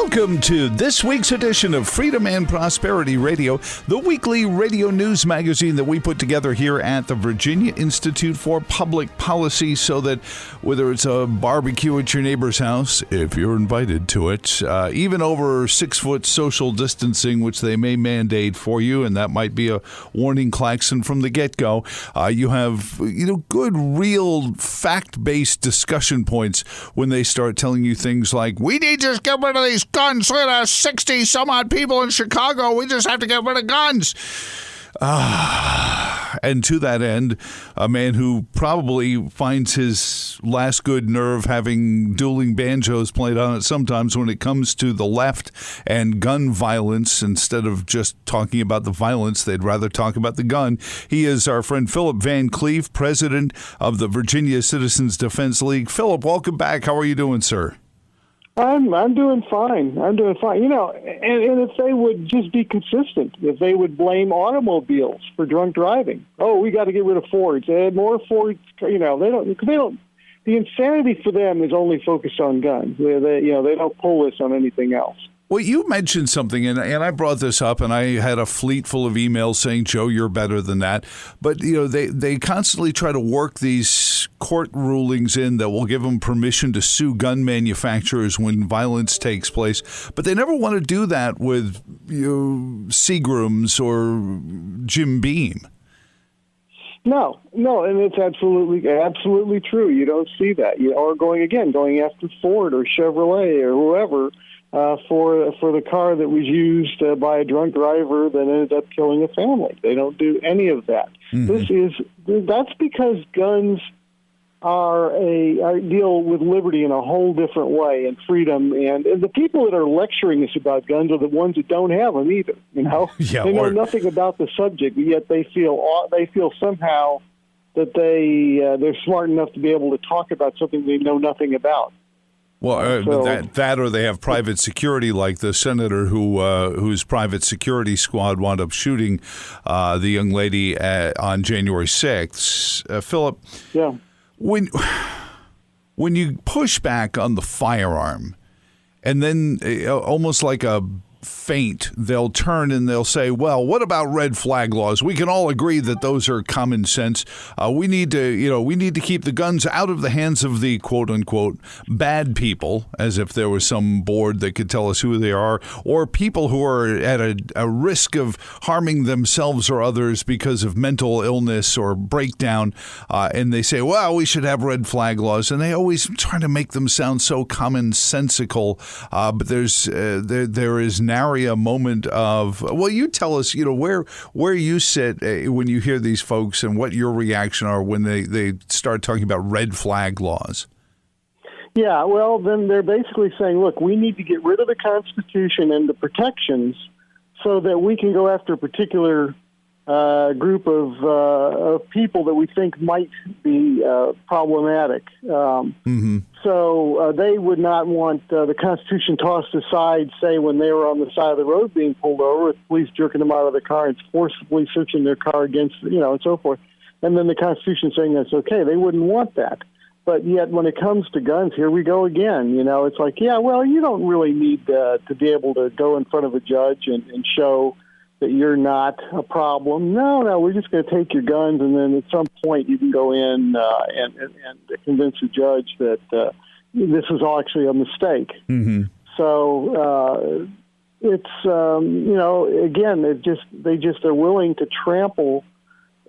Welcome to this week's edition of Freedom and Prosperity Radio, the weekly radio news magazine that we put together here at the Virginia Institute for Public Policy, so that whether it's a barbecue at your neighbor's house, if you're invited to it, even over 6-foot social distancing, which they may mandate for you, and that might be a warning klaxon from the get-go, you have good, real, fact-based discussion points when they start telling you things like, we need to get rid of these guns. Look at 60 some odd people in Chicago. We just have to get rid of guns. And to that end, a man who probably finds his last good nerve having dueling banjos played on it sometimes when it comes to the left and gun violence. Instead of just talking about the violence, they'd rather talk about the gun. He is our friend Philip Van Cleave, president of the Virginia Citizens Defense League. Philip, welcome back. How are you doing, sir? I'm doing fine. I'm doing fine. And if they would just be consistent, if they would blame automobiles for drunk driving. Oh, we got to get rid of Fords. Add more Fords. They don't. The insanity for them is only focused on guns. They don't pull this on anything else. Well, you mentioned something, and I brought this up, and I had a fleet full of emails saying, Joe, you're better than that. But, they constantly try to work these court rulings in that will give them permission to sue gun manufacturers when violence takes place. But they never want to do that with Seagrams or Jim Beam. No, and it's absolutely true. You don't see that. Or going after Ford or Chevrolet or whoever. For the car that was used by a drunk driver that ended up killing a family. They don't do any of that. Mm-hmm. That's because guns deal with liberty in a whole different way and freedom. And the people that are lecturing us about guns are the ones that don't have them either. Yeah, they know nothing about the subject, but yet they feel somehow that they're smart enough to be able to talk about something they know nothing about. Well, that or they have private security, like the senator whose private security squad wound up shooting the young lady on January 6th. Philip, yeah. When you push back on the firearm, and then almost like a feint, they'll turn and they'll say, well, what about red flag laws? We can all agree that those are common sense. We need to keep the guns out of the hands of the quote unquote bad people, as if there was some board that could tell us who they are, or people who are at a risk of harming themselves or others because of mental illness or breakdown. And they say, well, we should have red flag laws. And they always try to make them sound so commonsensical. But there is nary a moment of, well, you tell us, where you sit when you hear these folks and what your reaction are when they start talking about red flag laws. Yeah, well, then they're basically saying, look, we need to get rid of the Constitution and the protections so that we can go after a particular group of people that we think might be problematic. So they would not want the Constitution tossed aside, say, when they were on the side of the road being pulled over, with police jerking them out of the car and forcibly searching their car against, and so forth. And then the Constitution saying that's okay. They wouldn't want that. But yet when it comes to guns, here we go again. It's like, yeah, well, you don't really need to be able to go in front of a judge and show that you're not a problem. No, we're just going to take your guns, and then at some point you can go in and convince a judge that this is all actually a mistake. Mm-hmm. So it's again, they're willing to trample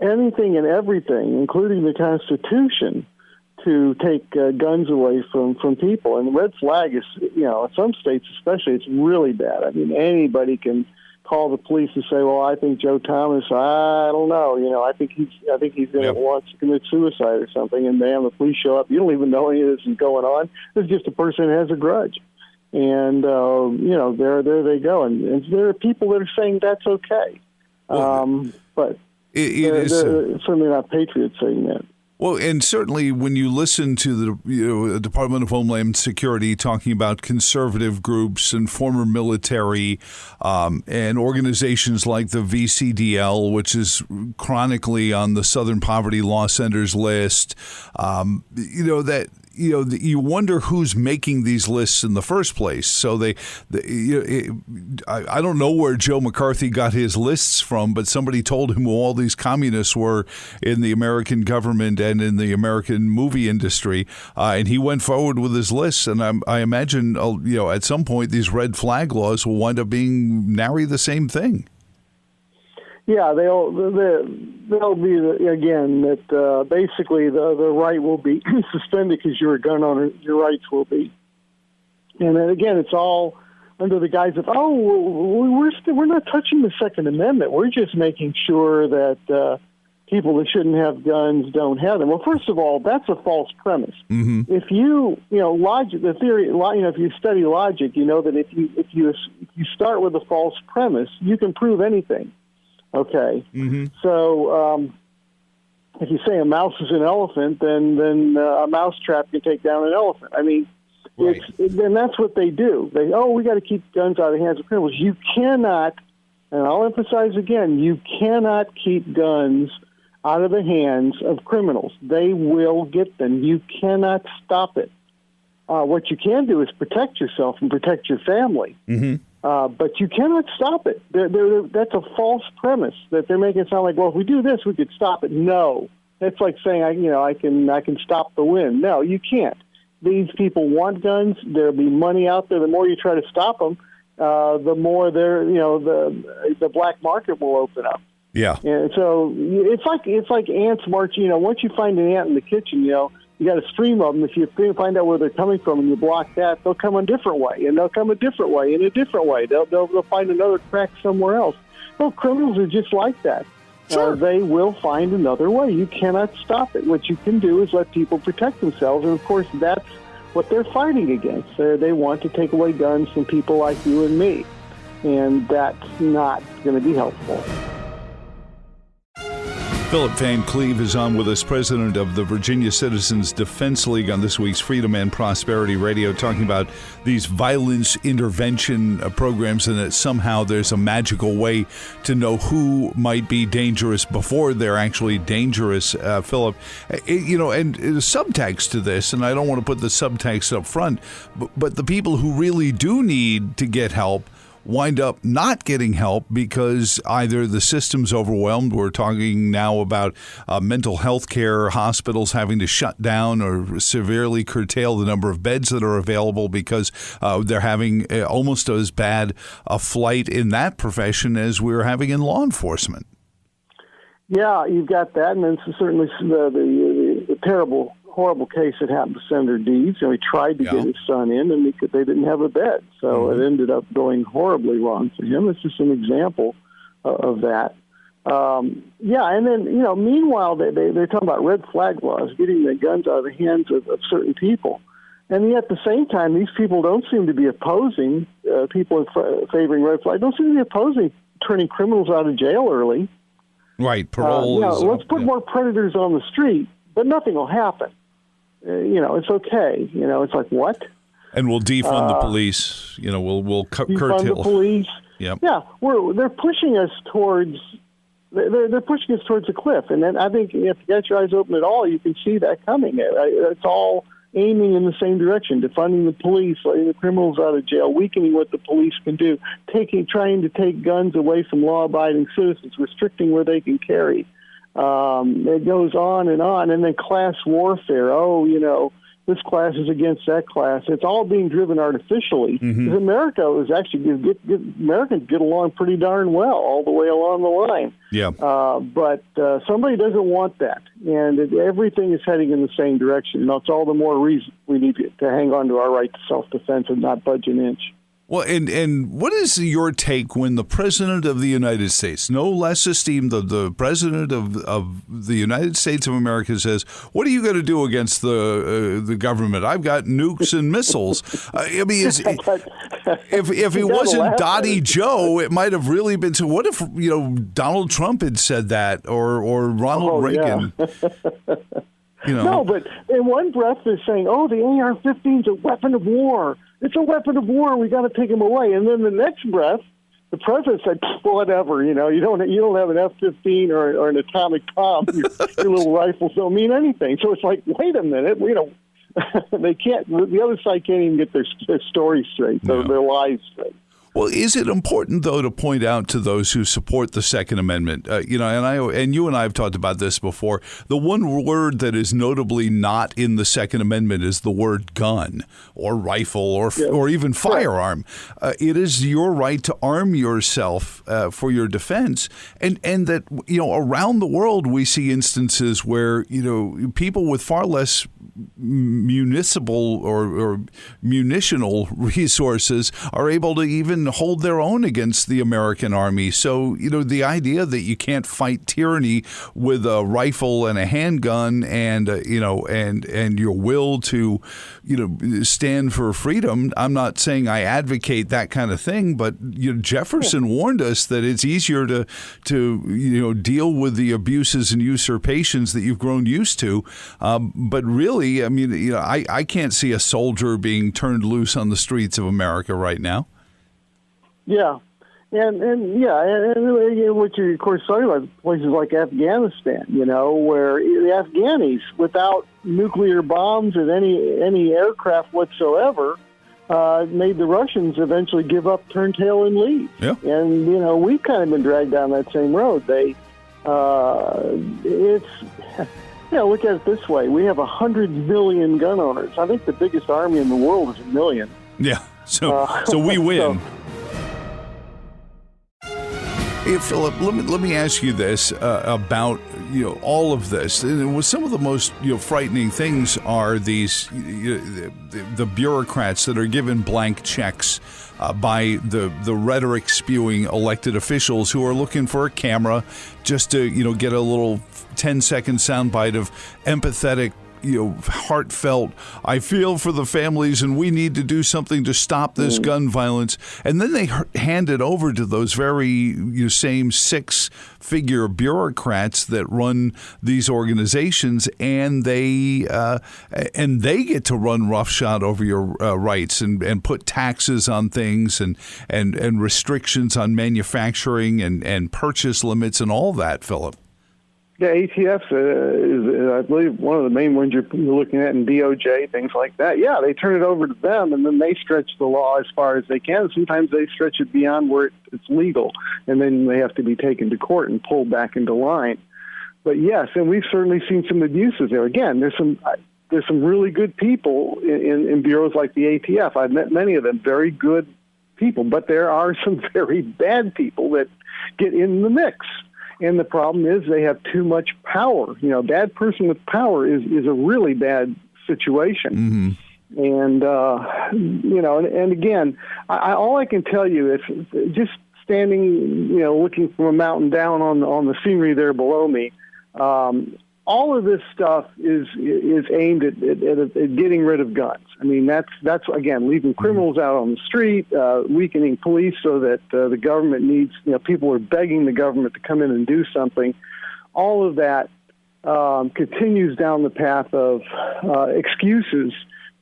anything and everything, including the Constitution, to take guns away from people. And the red flag is, in some states especially, it's really bad. I mean, anybody can call the police and say, well, I think Joe Thomas, I don't know, I think he's going to want to commit suicide or something, and bam, the police show up. You don't even know any of this is going on. It's just a person who has a grudge. And, there they go. And there are people that are saying that's okay. But they're certainly not patriots saying that. Well, and certainly when you listen to the Department of Homeland Security talking about conservative groups and former military and organizations like the VCDL, which is chronically on the Southern Poverty Law Center's list, that you wonder who's making these lists in the first place. So I don't know where Joe McCarthy got his lists from, but somebody told him who all these communists were in the American government and in the American movie industry, and he went forward with his lists. And I imagine, at some point these red flag laws will wind up being nary the same thing. Yeah, they'll be again that basically the right will be suspended because you're a gun owner. Your rights will be, and then again, it's all under the guise of we're not touching the Second Amendment. We're just making sure that people that shouldn't have guns don't have them. Well, first of all, that's a false premise. Mm-hmm. If logic, the theory, if you study logic, you know that if you start with a false premise, you can prove anything. Okay, mm-hmm. So if you say a mouse is an elephant, then a mousetrap can take down an elephant. I mean, right. And that's what they do. We got to keep guns out of the hands of criminals. You cannot, and I'll emphasize again, you cannot keep guns out of the hands of criminals. They will get them. You cannot stop it. What you can do is protect yourself and protect your family. Mm-hmm. But you cannot stop it. That's a false premise that they're making it sound like, well, if we do this, we could stop it. No. That's like saying, I can stop the wind. No, you can't. These people want guns. There'll be money out there. The more you try to stop them, the more the black market will open up. Yeah. And so it's like ants marching. Once you find an ant in the kitchen, you got a stream of them. If you find out where they're coming from and you block that, they'll come a different way, and they'll come a different way, and a different way. They'll find another crack somewhere else. Well, criminals are just like that. Sure. They will find another way. You cannot stop it. What you can do is let people protect themselves, and of course, that's what they're fighting against. They want to take away guns from people like you and me, and that's not going to be helpful. Philip Van Cleave is on with us, president of the Virginia Citizens Defense League, on this week's Freedom and Prosperity Radio, talking about these violence intervention programs and that somehow there's a magical way to know who might be dangerous before they're actually dangerous, Philip. And the subtext to this, and I don't want to put the subtext up front, but the people who really do need to get help wind up not getting help because either the system's overwhelmed. We're talking now about mental health care, hospitals having to shut down or severely curtail the number of beds that are available because they're having almost as bad a flight in that profession as we're having in law enforcement. Yeah, you've got that, and then certainly the terrible, horrible case that happened to Senator Deeds. He tried to get his son in, and they didn't have a bed, so it ended up going horribly wrong for him. It's just an example of that. And then meanwhile they're talking about red flag laws, getting the guns out of the hands of certain people, and yet at the same time, these people don't seem to be opposing people favoring red flag. Don't seem to be opposing turning criminals out of jail early. Right, parole. Let's put more predators on the street, but nothing will happen. It's okay. It's like, what? And we'll defund the police. We'll curtail the police. Yep. Yeah, they're pushing us towards a cliff, and then I think if you get your eyes open at all, you can see that coming. It's all aiming in the same direction: defunding the police, letting the criminals out of jail, weakening what the police can do, trying to take guns away from law-abiding citizens, restricting where they can carry. It goes on, and then class warfare. This class is against that class. It's all being driven artificially. Because America is actually Americans get along pretty darn well all the way along the line. Yeah. But somebody doesn't want that, and everything is heading in the same direction. It's all the more reason we need to hang on to our right to self-defense and not budge an inch. Well, and what is your take when the President of the United States, no less esteemed, the President of the United States of America, says, "What are you going to do against the government? I've got nukes and missiles." If it wasn't Dottie Joe, it might have really been. So what if Donald Trump had said that, or Ronald Reagan? Yeah. No, but in one breath they're saying, the AR-15 is a weapon of war. It's a weapon of war. We got to take them away. And then the next breath, the president said, "Whatever. You don't have an F-15 or an atomic bomb. Your little rifles don't mean anything." So it's like, wait a minute. They can't. The other side can't even get their story straight, their lies straight. Well, is it important, though, to point out to those who support the Second Amendment, and you and I have talked about this before, the one word that is notably not in the Second Amendment is the word gun or rifle or even firearm. It is your right to arm yourself for your defense. And that, around the world, we see instances where, people with far less municipal or munitional resources are able to even hold their own against the American army. So, the idea that you can't fight tyranny with a rifle and a handgun and, and your will to, stand for freedom. I'm not saying I advocate that kind of thing, but Jefferson warned us that it's easier to deal with the abuses and usurpations that you've grown used to. But really, I can't see a soldier being turned loose on the streets of America right now. Yeah, and what you of course talking about places like Afghanistan, where the Afghanis, without nuclear bombs and any aircraft whatsoever, made the Russians eventually give up, turn tail, and leave. Yeah. And we've kind of been dragged down that same road. Look at it this way: we have 100 million gun owners. I think the biggest army in the world is 1 million. Yeah, so we win. Hey, Philip, let me ask you this about all of this. And some of the most frightening things are these the bureaucrats that are given blank checks by the rhetoric spewing elected officials who are looking for a camera just to get a little 10-second soundbite of empathetic, heartfelt, I feel for the families and we need to do something to stop this gun violence. And then they hand it over to those very same six-figure bureaucrats that run these organizations, and they get to run roughshod over your rights and put taxes on things and restrictions on manufacturing and purchase limits and all that, Philip. Yeah, ATFs is, I believe, one of the main ones you're looking at in DOJ, things like that. Yeah, they turn it over to them, and then they stretch the law as far as they can. Sometimes they stretch it beyond where it's legal, and then they have to be taken to court and pulled back into line. But yes, and we've certainly seen some abuses there. Again, there's some really good people in bureaus like the ATF. I've met many of them, very good people, but there are some very bad people that get in the mix. And the problem is they have too much power. Bad person with power is a really bad situation. Mm-hmm. And, and again, all I can tell you is just standing, looking from a mountain down on the scenery there below me, all of this stuff is aimed at getting rid of guns. I mean, that's again, leaving criminals out on the street, weakening police so that the government needs, people are begging the government to come in and do something. All of that continues down the path of excuses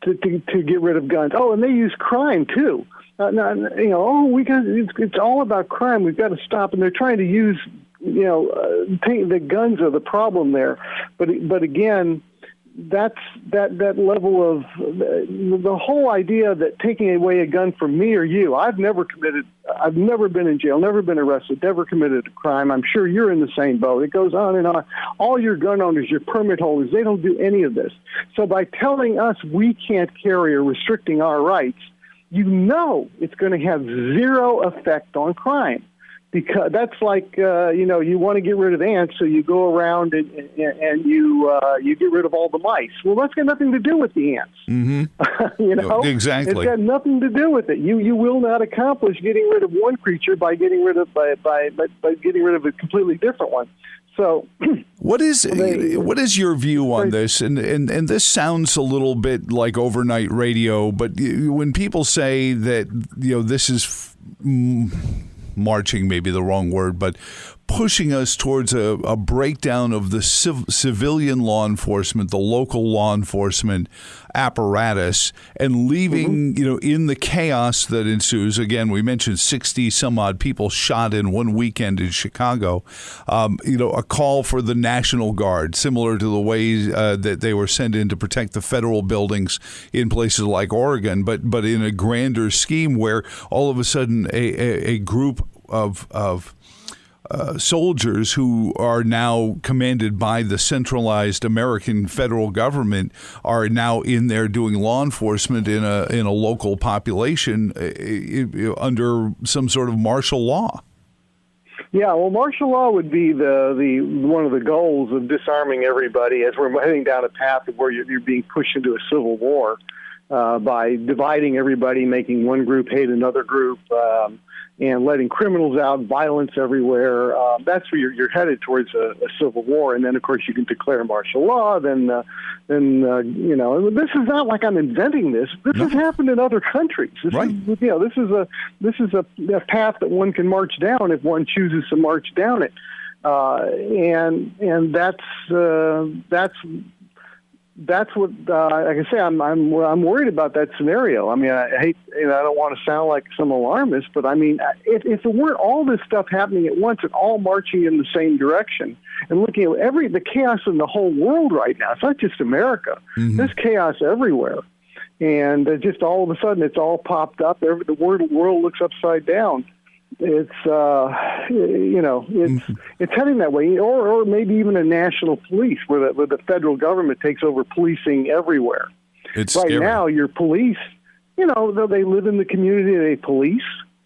to get rid of guns. Oh, and they use crime too. It's all about crime. We've got to stop. And they're trying to use, the guns are the problem there. But again, that's that level of the whole idea that taking away a gun from me or you. I've never been in jail, never been arrested, never committed a crime. I'm sure you're in the same boat. It goes on and on. All your gun owners, your permit holders, they don't do any of this. So by telling us we can't carry or restricting our rights, it's going to have zero effect on crime. Because that's like, you want to get rid of ants, so you go around and you get rid of all the mice. Well, that's got nothing to do with the ants. Mm-hmm. Exactly. It's got nothing to do with it. You will not accomplish getting rid of one creature by getting rid of by getting rid of a completely different one. So, what is your view on this? And this sounds a little bit like overnight radio, but when people say that this is marching, maybe the wrong word, but pushing us towards a breakdown of the civilian law enforcement, the local law enforcement apparatus, and leaving, in the chaos that ensues. Again, we mentioned 60 some odd people shot in one weekend in Chicago. A call for the National Guard, similar to the way that they were sent in to protect the federal buildings in places like Oregon, but in a grander scheme where all of a sudden a group of soldiers who are now commanded by the centralized American federal government are now in there doing law enforcement in a local population under some sort of martial law. Yeah, well, martial law would be the one of the goals of disarming everybody as we're heading down a path of where you're being pushed into a civil war by dividing everybody, making one group hate another group, and letting criminals out, violence everywhere. That's where you're headed towards a civil war. And then, of course, you can declare martial law. Then this is not like I'm inventing this. This has happened in other countries. This is a path that one can march down if one chooses to march down it. And that's what like I say. I'm worried about that scenario. I mean, I hate. I don't want to sound like some alarmist, but I mean, if it weren't all this stuff happening at once and all marching in the same direction and looking at the chaos in the whole world right now, it's not just America. Mm-hmm. There's chaos everywhere, and just all of a sudden, it's all popped up. The world looks upside down. It's it's heading that way, or maybe even a national police where the federal government takes over policing everywhere. It's right scary. Now, your police, they live in the community, they police.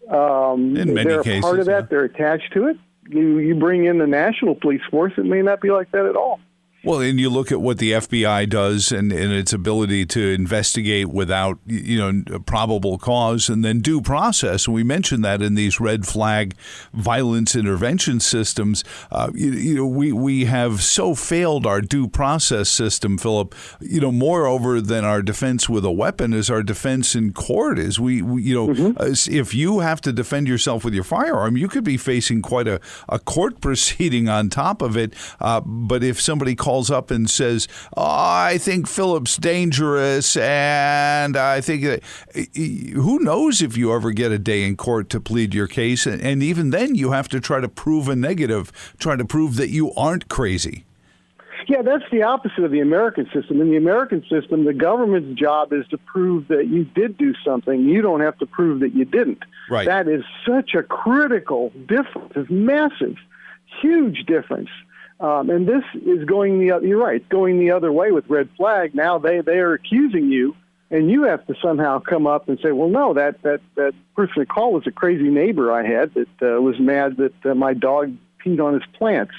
In many they're cases, a part of that. They're attached to it. You bring in the national police force, it may not be like that at all. Well, and you look at what the FBI does and its ability to investigate without, a probable cause and then due process. And we mentioned that in these red flag violence intervention systems. We have so failed our due process system, Philip. Moreover than our defense with a weapon is our defense in court. Is if you have to defend yourself with your firearm, you could be facing quite a court proceeding on top of it. But if somebody calls up and says, I think Philip's dangerous, and I think who knows if you ever get a day in court to plead your case, and even then you have to try to prove a negative, try to prove that you aren't crazy. Yeah, that's the opposite of the American system. In the American system, the government's job is to prove that you did do something. You don't have to prove that you didn't. Right. That is such a critical difference. It's massive, huge difference. And this is going you're right, going the other way with red flag. Now they are accusing you, and you have to somehow come up and say, well, no, that person that called was a crazy neighbor I had that was mad that my dog peed on his plants.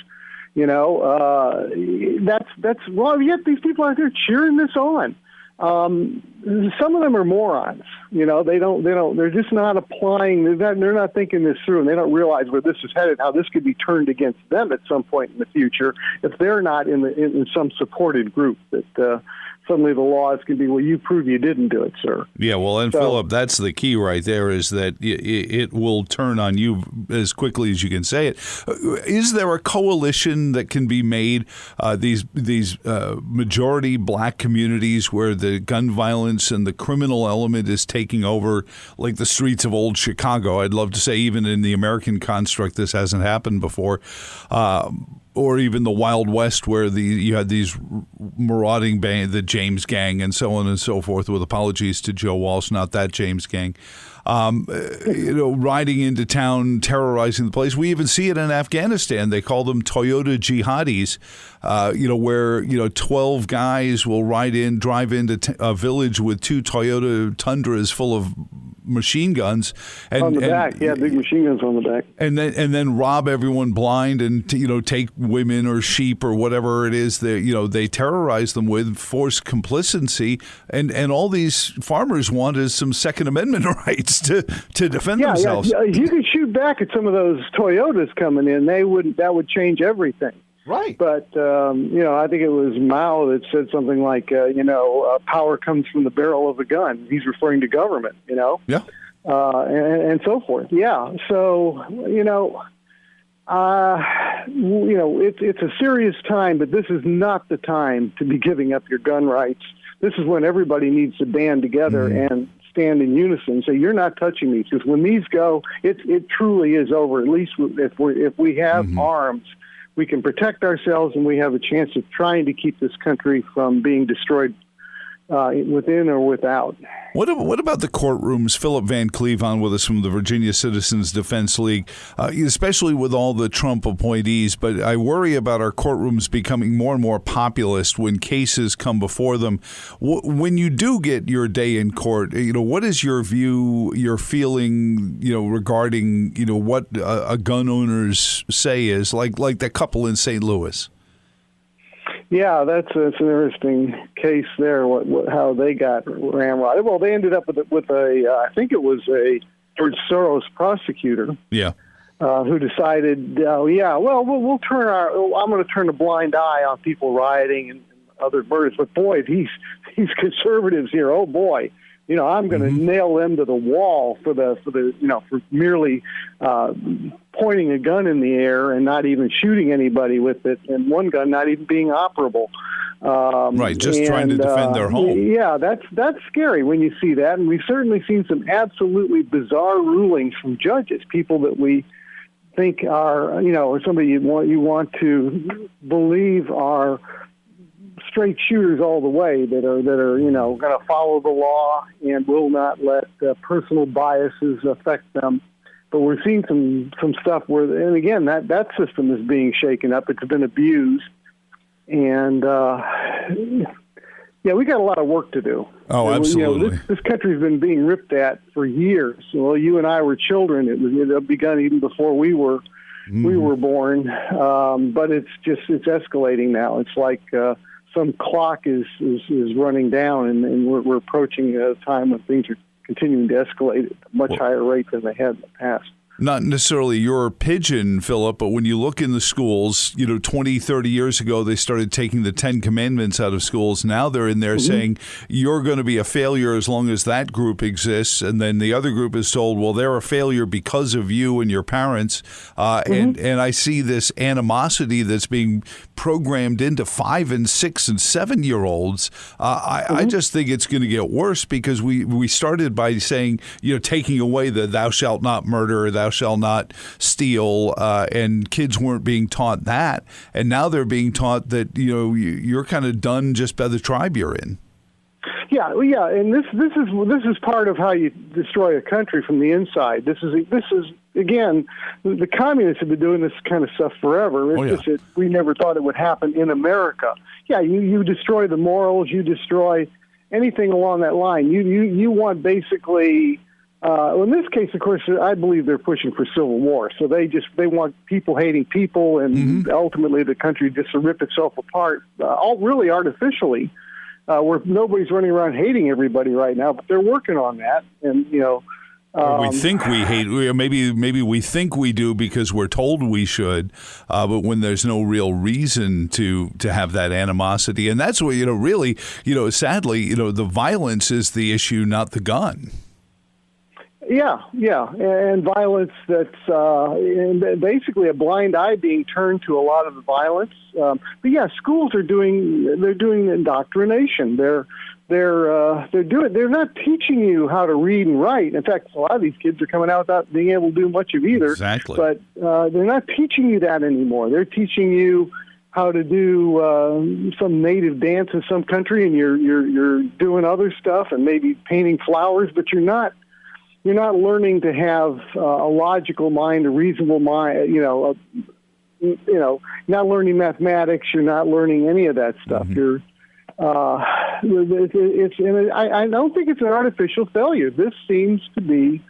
That's well, yet these people out there cheering this on. Some of them are morons. They're just not applying. They're not thinking this through, and they don't realize where this is headed, how this could be turned against them at some point in the future if they're not in some supported group that suddenly the laws can be, well, you prove you didn't do it, sir. Yeah, well, and Philip, that's the key right there, is that it will turn on you as quickly as you can say it. Is there a coalition that can be made, these majority black communities where the gun violence and the criminal element is taking over, like the streets of old Chicago? I'd love to say even in the American construct this hasn't happened before. Or even the Wild West, where you had these marauding band, the James Gang, and so on and so forth. With apologies to Joe Walsh, not that James Gang, riding into town, terrorizing the place. We even see it in Afghanistan. They call them Toyota jihadis. Where 12 guys will drive into a village with 2 Toyota Tundras full of machine guns on the back, big machine guns on the back, and then rob everyone blind and take women or sheep or whatever it is that they terrorize them with, forced complicity, and all these farmers want is some Second Amendment rights to defend themselves. Yeah, you could shoot back at some of those Toyotas coming in. That would change everything. Right. But, I think it was Mao that said something like, power comes from the barrel of a gun. He's referring to government, Yeah. And so forth. Yeah. So, It's a serious time, but this is not the time to be giving up your gun rights. This is when everybody needs to band together and stand in unison and say, you're not touching these, because when these go, it truly is over. At least if we have arms, we can protect ourselves, and we have a chance of trying to keep this country from being destroyed within or without. What about the courtrooms? Philip Van Cleave on with us from the Virginia Citizens Defense League, especially with all the Trump appointees. But I worry about our courtrooms becoming more and more populist when cases come before them. When you do get your day in court, what is your view, your feeling, regarding what a gun owner's say is like that couple in St. Louis? Yeah, that's an interesting case there. How they got ramrodded? Well, they ended up with I think it was a George Soros prosecutor. Yeah. Who decided, we'll turn I'm going to turn a blind eye on people rioting and other murders. But boy, these conservatives here, oh boy, I'm going to nail them to the wall for merely pointing a gun in the air and not even shooting anybody with it, and one gun not even being operable. Right, just trying to defend their home. Yeah, that's scary when you see that, and we've certainly seen some absolutely bizarre rulings from judges, people that we think are, or somebody you want to believe are straight shooters all the way, that are going to follow the law and will not let personal biases affect them. But we're seeing some stuff where, and again, that system is being shaken up. It's been abused, and we got a lot of work to do. Oh, absolutely. This country's been being ripped at for years. Well, you and I were children. It had begun even before we were born. But it's escalating now. It's like some clock is running down, and we're approaching a time when things are continuing to escalate at a much higher rate than they had in the past. Not necessarily your pigeon, Philip, but when you look in the schools, 20, 30 years ago, they started taking the 10 Commandments out of schools. Now they're in there saying, you're going to be a failure as long as that group exists. And then the other group is told, well, they're a failure because of you and your parents. And I see this animosity that's being programmed into 5 and 6 and 7-year-olds. I just think it's going to get worse, because we started by saying, taking away the thou shalt not murder, thou shall not steal, and kids weren't being taught that, and now they're being taught that you're kind of done just by the tribe you're in. Yeah, and this is part of how you destroy a country from the inside. This is again, the communists have been doing this kind of stuff forever. It's just that we never thought it would happen in America. Yeah, you destroy the morals, you destroy anything along that line. You want basically. In this case, of course, I believe they're pushing for civil war. So they want people hating people, and ultimately the country just to rip itself apart, all really artificially, where nobody's running around hating everybody right now. But they're working on that, and we think we hate. Maybe we think we do because we're told we should, but when there's no real reason to have that animosity, and that's what really, sadly, the violence is the issue, not the gun. Yeah, and violence that's basically a blind eye being turned to a lot of the violence. But yeah, schools are doing indoctrination. They're not teaching you how to read and write. In fact, a lot of these kids are coming out without being able to do much of either. Exactly. But they're not teaching you that anymore. They're teaching you how to do some native dance in some country, and you're doing other stuff and maybe painting flowers, but you're not learning to have a logical mind, a reasonable mind. Not learning mathematics. You're not learning any of that stuff. You're. I don't think it's an artificial failure. This seems to be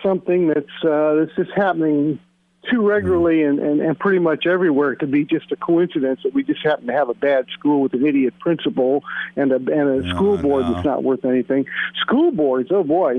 something that's just happening too regularly and pretty much everywhere to be just a coincidence that we just happen to have a bad school with an idiot principal and a school board that's not worth anything. School boards, oh boy,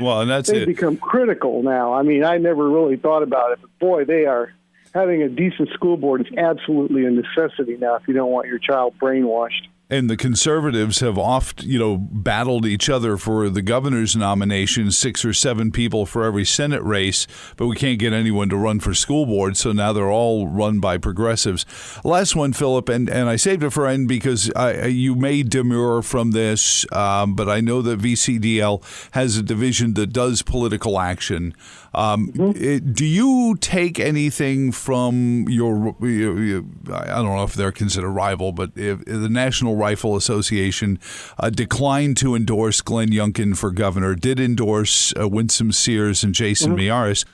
well, and that's they've become critical now. I mean, I never really thought about it, but boy, they are. Having a decent school board is absolutely a necessity now if you don't want your child brainwashed. And the conservatives have battled each other for the governor's nomination, 6 or 7 people for every Senate race, but we can't get anyone to run for school board, so now they're all run by progressives. Last one, Philip, and I saved it for end because you may demur from this, but I know that VCDL has a division that does political action. Do you take anything from your, I don't know if they're considered rival, but if the National Rifle Association declined to endorse Glenn Youngkin for governor, did endorse Winsome Sears and Jason Miyares.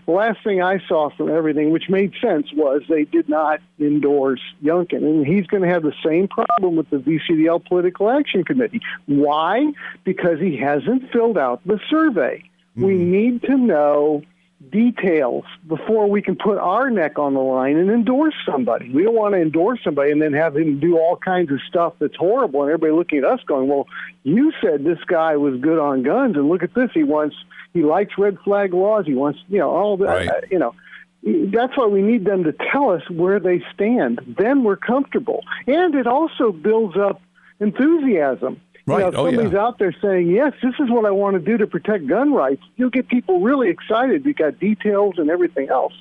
The last thing I saw from everything, which made sense, was they did not endorse Youngkin. And he's going to have the same problem with the VCDL Political Action Committee. Why? Because he hasn't filled out the survey. We need to know details before we can put our neck on the line and endorse somebody. We don't want to endorse somebody and then have him do all kinds of stuff that's horrible and everybody looking at us going, well, you said this guy was good on guns and look at this. He likes red flag laws. He wants, all that, right. That's why we need them to tell us where they stand. Then we're comfortable. And it also builds up enthusiasm. Right. If somebody's out there saying, yes, this is what I want to do to protect gun rights, you'll get people really excited. You got details and everything else.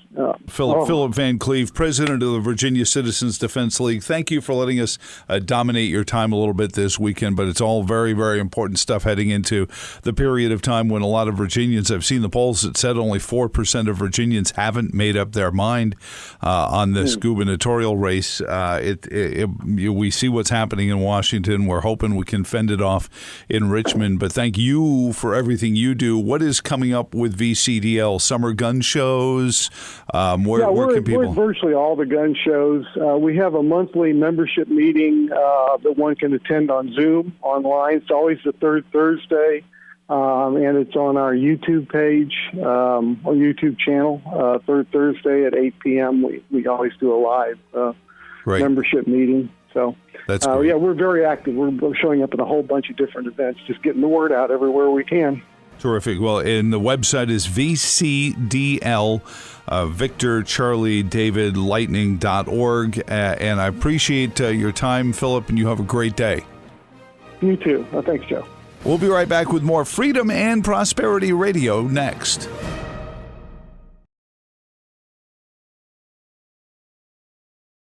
Philip Van Cleave, president of the Virginia Citizens Defense League, thank you for letting us dominate your time a little bit this weekend, but it's all very, very important stuff heading into the period of time when a lot of Virginians, I've seen the polls that said only 4% of Virginians haven't made up their mind on this gubernatorial race. We see what's happening in Washington. We're hoping we can fend it off in Richmond, but thank you for everything you do. What is coming up with VCDL? Summer gun shows? Where can people? We're virtually all the gun shows. We have a monthly membership meeting that one can attend on Zoom online. It's always the third Thursday, and it's on our YouTube page, or YouTube channel, third Thursday at 8 p.m. We always do a live membership meeting. So, that's great. we're very active. We're showing up at a whole bunch of different events, just getting the word out everywhere we can. Terrific. Well, and the website is VCDL, Victor, Charlie, David, Lightning.org. And I appreciate your time, Philip, and you have a great day. You too. Thanks, Joe. We'll be right back with more Freedom and Prosperity Radio next.